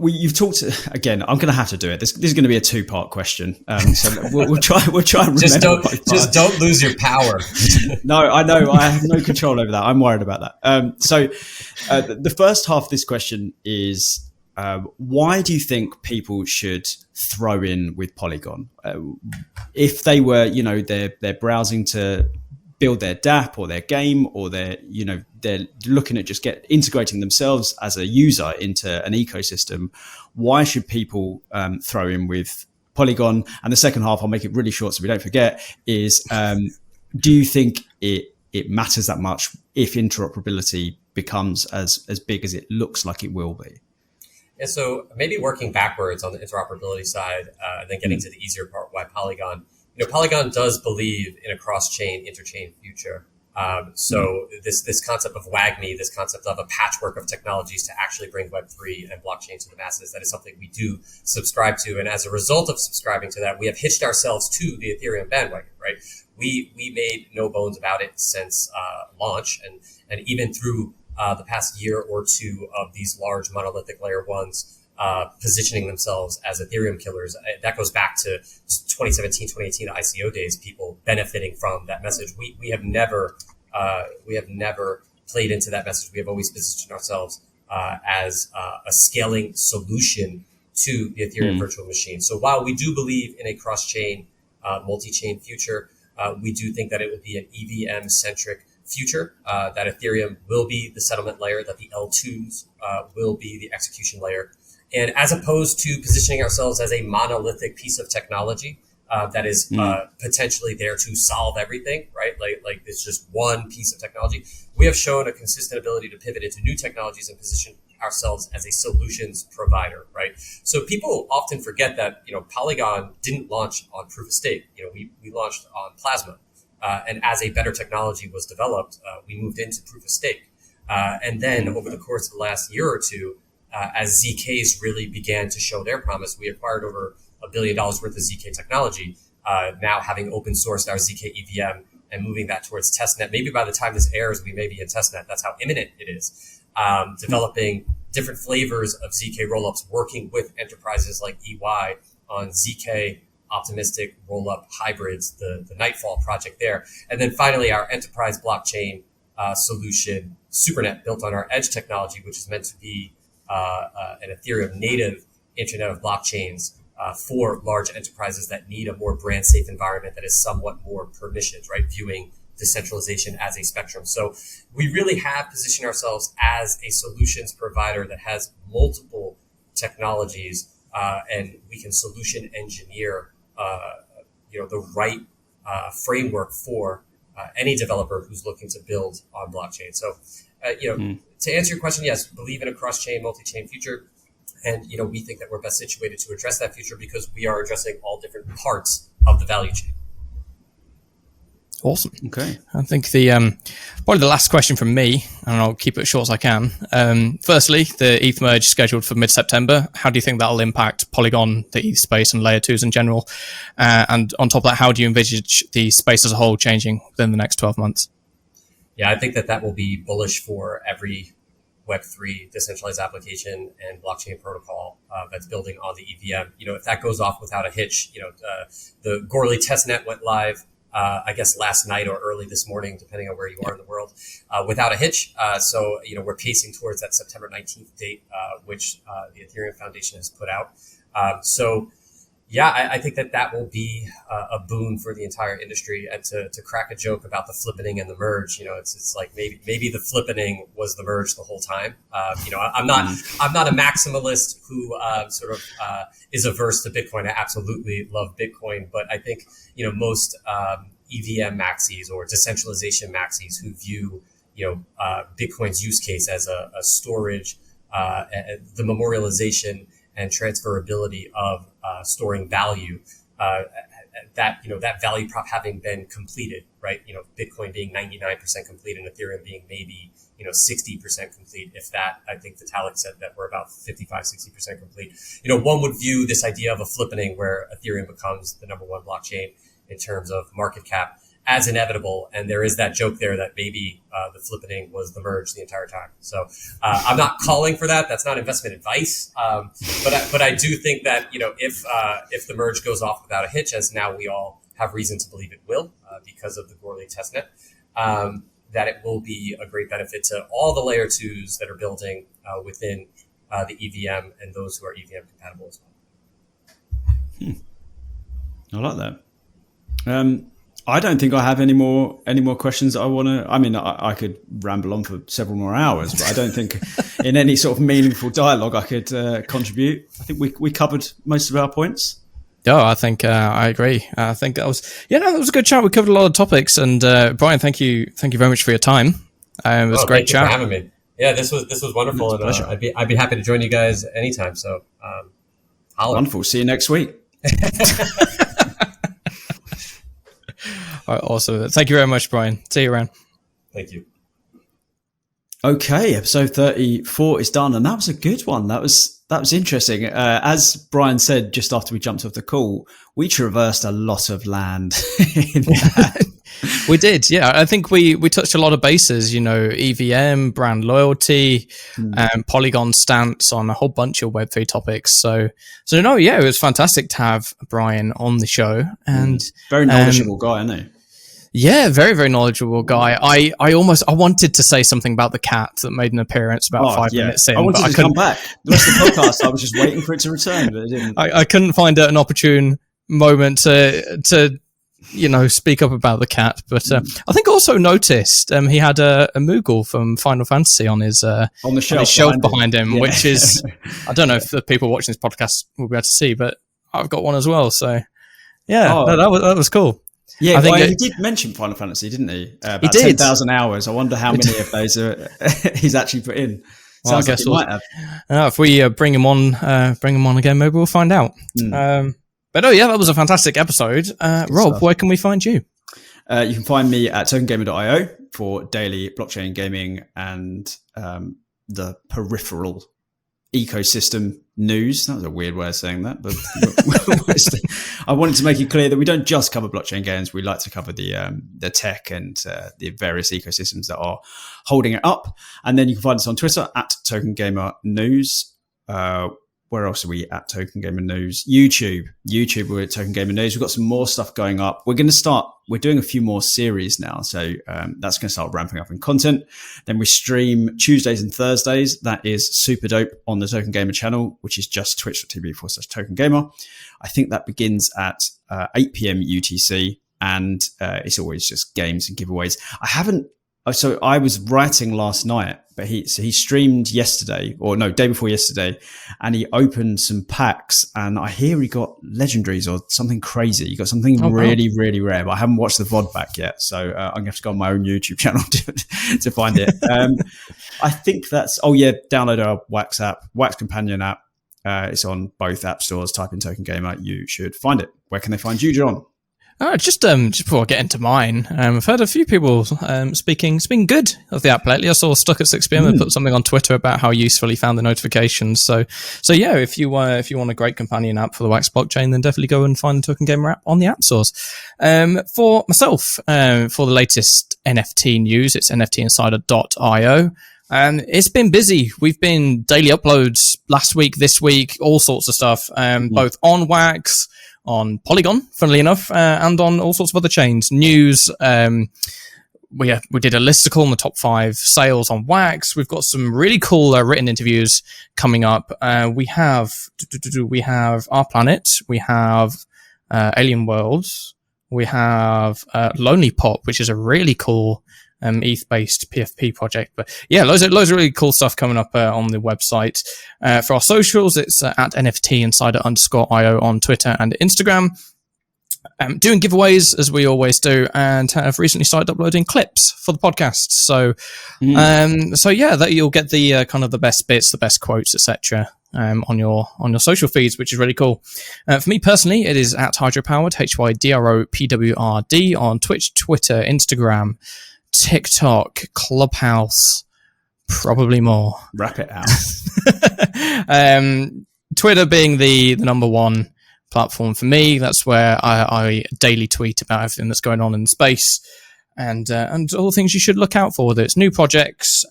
[SPEAKER 2] you've talked again. I'm going to have to do it. This is going to be a 2-part question. So we'll try and remember.
[SPEAKER 3] Just don't lose your power.
[SPEAKER 2] No, I know. I have no control over that. I'm worried about that. So the first half of this question is, why do you think people should throw in with Polygon? If they were, they're browsing to build their DApp or their game, or they're looking at just integrating themselves as a user into an ecosystem, why should people throw in with Polygon? And the second half, I'll make it really short so we don't forget, is do you think it matters that much if interoperability becomes as big as it looks like it will be?
[SPEAKER 3] Yeah, so maybe working backwards on the interoperability side, and then getting to the easier part, why Polygon. Polygon does believe in a cross-chain, interchain future. So this concept of WAGMI, this concept of a patchwork of technologies to actually bring Web3 and blockchain to the masses, that is something we do subscribe to. And as a result of subscribing to that, we have hitched ourselves to the Ethereum bandwagon, right? We made no bones about it since launch, and even through the past year or two of these large monolithic layer ones positioning themselves as Ethereum killers. That goes back to 2017, 2018 ICO days, people benefiting from that message. We have never played into that message. We have always positioned ourselves as a scaling solution to the Ethereum virtual machine. So while we do believe in a cross-chain, multi-chain future, we do think that it will be an EVM-centric future, that Ethereum will be the settlement layer, that the L2s will be the execution layer. And as opposed to positioning ourselves as a monolithic piece of technology that is potentially there to solve everything, right? Like it's just one piece of technology. We have shown a consistent ability to pivot into new technologies and position ourselves as a solutions provider, right? So people often forget that, Polygon didn't launch on proof of stake. We launched on Plasma. And as a better technology was developed, we moved into proof of stake. And then over the course of the last year or two, as ZKs really began to show their promise, we acquired over $1 billion worth of ZK technology, now having open sourced our ZK EVM and moving that towards testnet. Maybe by the time this airs, we may be in testnet. That's how imminent it is. Developing different flavors of ZK rollups, working with enterprises like EY on ZK optimistic rollup hybrids, the Nightfall project there. And then finally, our enterprise blockchain solution, SuperNet, built on our edge technology, which is meant to be an Ethereum native Internet of Blockchains for large enterprises that need a more brand safe environment that is somewhat more permissioned, right? Viewing decentralization as a spectrum. So we really have positioned ourselves as a solutions provider that has multiple technologies, and we can solution engineer, the right framework for any developer who's looking to build on blockchain. So, to answer your question, yes, believe in a cross-chain, multi-chain future. And, we think that we're best situated to address that future because we are addressing all different parts of the value chain.
[SPEAKER 1] Awesome.
[SPEAKER 2] Okay.
[SPEAKER 1] I think probably the last question from me, and I'll keep it short as I can. Firstly, the ETH merge scheduled for mid-September. How do you think that'll impact Polygon, the ETH space, and layer 2s in general? And on top of that, how do you envisage the space as a whole changing within the next 12 months?
[SPEAKER 3] Yeah, I think that will be bullish for every Web3 decentralized application and blockchain protocol that's building on the EVM. If that goes off without a hitch, the Goerli testnet went live, I guess last night or early this morning, depending on where you are in the world, without a hitch. So, we're pacing towards that September 19th date, which the Ethereum Foundation has put out. I think that will be a boon for the entire industry. And to crack a joke about the flippening and the merge, it's like maybe the flippening was the merge the whole time. I'm not a maximalist who is averse to Bitcoin. I absolutely love Bitcoin, but I think most EVM maxis or decentralization maxis who view Bitcoin's use case as a storage, the memorialization and transferability of storing value, that value prop having been completed, right? Bitcoin being 99% complete and Ethereum being maybe 60% complete. If that, I think Vitalik said that we're about 55-60% complete. One would view this idea of a flippening where Ethereum becomes the number one blockchain in terms of market cap as inevitable. And there is that joke there that maybe the flippening was the merge the entire time. So I'm not calling for that. That's not investment advice. But I do think that, if the merge goes off without a hitch, as now we all have reason to believe it will, because of the Goerli testnet, that it will be a great benefit to all the layer 2s that are building within the EVM and those who are EVM compatible as well.
[SPEAKER 2] I like that. I don't think I have any more questions that I want to. I mean, I could ramble on for several more hours, but I don't think in any sort of meaningful dialogue I could contribute. I think we covered most of our points.
[SPEAKER 1] Oh, I think I agree. I think that was that was a good chat. We covered a lot of topics, and Brian, thank you very much for your time. It was a great chat.
[SPEAKER 3] Thank you for having me. Yeah, this was wonderful, and I'd be happy to join you guys anytime. So,
[SPEAKER 2] wonderful. See you next week.
[SPEAKER 1] All right, awesome. Thank you very much, Brian. See you around.
[SPEAKER 3] Thank you.
[SPEAKER 2] Okay, episode 34 is done, and that was a good one. That was interesting. As Brian said just after we jumped off the call, we traversed a lot of land in that.
[SPEAKER 1] We did, yeah. I think we touched a lot of bases, EVM, brand loyalty, Polygon stance on a whole bunch of Web3 topics. So no, yeah, it was fantastic to have Brian on the show. And
[SPEAKER 2] very knowledgeable guy, isn't he?
[SPEAKER 1] Yeah, very, very knowledgeable guy. I wanted to say something about the cat that made an appearance about 5 minutes in.
[SPEAKER 2] I wanted to come back. The rest of the podcast, I was just waiting for it to return, but it didn't.
[SPEAKER 1] I couldn't find an opportune moment to speak up about the cat. But I think also noticed he had a Moogle from Final Fantasy on his shelf behind him, which is, I don't know if the people watching this podcast will be able to see, but I've got one as well. So yeah, that was cool.
[SPEAKER 2] Yeah, he did mention Final Fantasy, didn't he? About 10,000 hours. I wonder how many of those he's actually put in. Sounds like he might have.
[SPEAKER 1] If we bring him on again, maybe we'll find out. But that was a fantastic episode. Rob, where can we find you?
[SPEAKER 2] You can find me at tokengamer.io for daily blockchain gaming and the peripheral ecosystem news. That was a weird way of saying that, but I wanted to make it clear that we don't just cover blockchain games. We like to cover the tech and the various ecosystems that are holding it up. And then you can find us on Twitter at tokengamernews. Where else are we at Token Gamer News? YouTube, we're at Token Gamer News. We've got some more stuff going up. We're doing a few more series now. So that's going to start ramping up in content. Then we stream Tuesdays and Thursdays. That is super dope on the Token Gamer channel, which is just twitch.tv/Token Gamer. I think that begins at 8 p.m. UTC. And it's always just games and giveaways. So I was writing last night, but he streamed yesterday, day before yesterday, and he opened some packs, and I hear he got legendaries or something crazy. He got something really, really rare, but I haven't watched the VOD back yet, so I'm going to have to go on my own YouTube channel to find it. I think download our Wax app, Wax Companion app. It's on both app stores. Type in Token Gamer, you should find it. Where can they find you, John?
[SPEAKER 1] Just before I get into mine, I've heard a few people speaking good of the app lately. I saw Stuck at 6 p.m. put something on Twitter about how useful he found the notifications. So yeah, if you want a great companion app for the Wax blockchain, then definitely go and find the Token Gamer app on the app stores. For myself, for the latest NFT news, it's nftinsider.io. It's been busy. We've been daily uploads last week, this week, all sorts of stuff, both on Wax, on Polygon, funnily enough, and on all sorts of other chains. News, we did a listicle on the top 5 sales on Wax. We've got some really cool written interviews coming up. We have Our Planet, we have Alien Worlds, we have Lonely Pop, which is a really cool ETH-based PFP project. But yeah, loads of really cool stuff coming up on the website. For our socials, it's at nftinsider_io on Twitter and Instagram. Doing giveaways as we always do, and have recently started uploading clips for the podcast. So yeah, that you'll get the kind of the best bits, the best quotes, etc. On your social feeds, which is really cool. For me personally, it is at Hydropowered, HYDROPWRD on Twitch, Twitter, Instagram, TikTok, Clubhouse, probably more.
[SPEAKER 2] Wrap it out.
[SPEAKER 1] Twitter being the number one platform for me. That's where I daily tweet about everything that's going on in space and all the things you should look out for, whether it's new projects,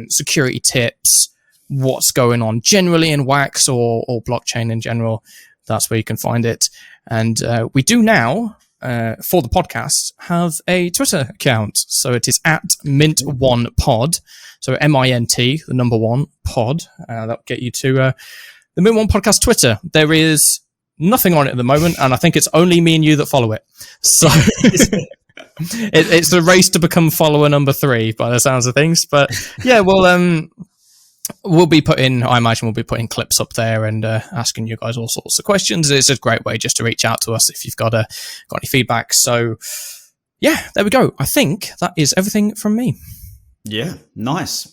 [SPEAKER 1] security tips, what's going on generally in Wax or blockchain in general. That's where you can find it. And we do now, for the podcast, have a Twitter account. So it is at Mint1Pod. So MINT, the number 1 pod. That'll get you to the Mint1 Podcast Twitter. There is nothing on it at the moment, and I think it's only me and you that follow it. So it's a race to become follower number 3 by the sounds of things. But yeah, we'll be putting clips up there and asking you guys all sorts of questions. It's a great way just to reach out to us if you've got any feedback. So yeah, there we go. I think that is everything from me. Yeah,
[SPEAKER 2] nice.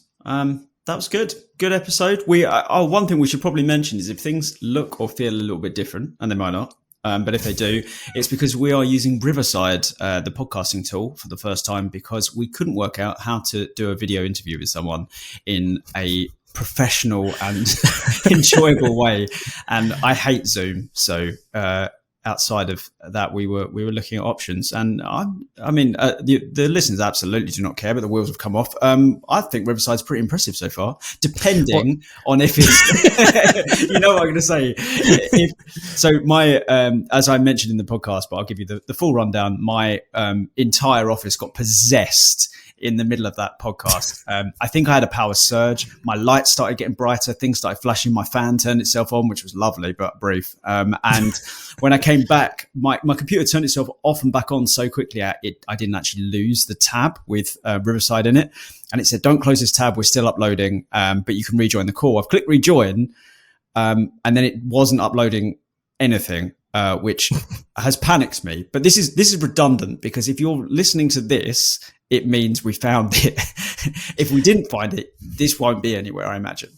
[SPEAKER 2] That was good. Good episode. One thing we should probably mention is if things look or feel a little bit different, and they might not, but if they do, it's because we are using Riverside, the podcasting tool, for the first time, because we couldn't work out how to do a video interview with someone in a professional and enjoyable way. And I hate Zoom. So outside of that, we were looking at options. And the listeners absolutely do not care, but the wheels have come off. I think Riverside's pretty impressive so far, depending on if it's, you know what I'm going to say. As I mentioned in the podcast, but I'll give you the full rundown. My entire office got possessed in the middle of that podcast. I think I had a power surge. My lights started getting brighter. Things started flashing. My fan turned itself on, which was lovely, but brief. And when I came back, my computer turned itself off and back on so quickly, I didn't actually lose the tab with Riverside in it. And it said, don't close this tab. We're still uploading, but you can rejoin the call. I've clicked rejoin, and then it wasn't uploading anything. Which has panicked me. But this is redundant, because if you're listening to this, it means we found it. If we didn't find it, this won't be anywhere, I imagine.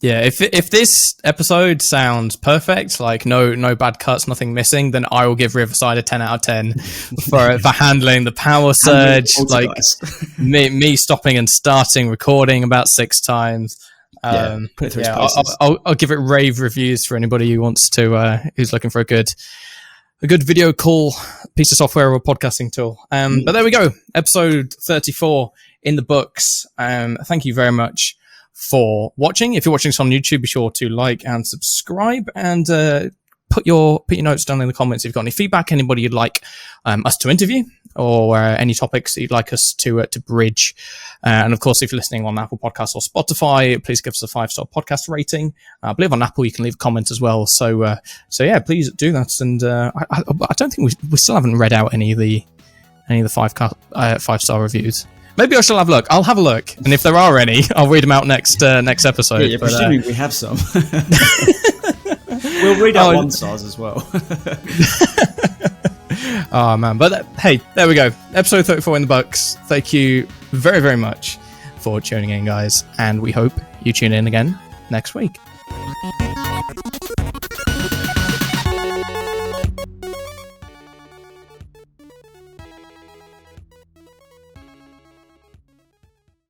[SPEAKER 1] Yeah, if this episode sounds perfect, like no bad cuts, nothing missing, then I will give Riverside a 10 out of 10 for handling the power surge, like me stopping and starting recording about 6 times.
[SPEAKER 2] Put it through its paces.
[SPEAKER 1] I'll give it rave reviews for anybody who wants to who's looking for a good video call piece of software or podcasting tool. But there we go, episode 34 in the books. Thank you very much for watching. If you're watching this on YouTube, be sure to like and subscribe, and put your notes down in the comments if you've got any feedback, anybody you'd like us to interview, or any topics that you'd like us to bridge. And of course, if you're listening on Apple Podcasts or Spotify, please give us a 5-star podcast rating. I believe on Apple you can leave a comment as well. So yeah, please do that. And I don't think we still haven't read out any of the 5-star reviews. Maybe I shall have a look. I'll have a look, and if there are any, I'll read them out next episode.
[SPEAKER 2] Yeah, presuming we have some. We'll read out 1-stars as well.
[SPEAKER 1] Oh man, but hey, there we go. Episode 34 in the books. Thank you very, very much for tuning in, guys, and we hope you tune in again next week.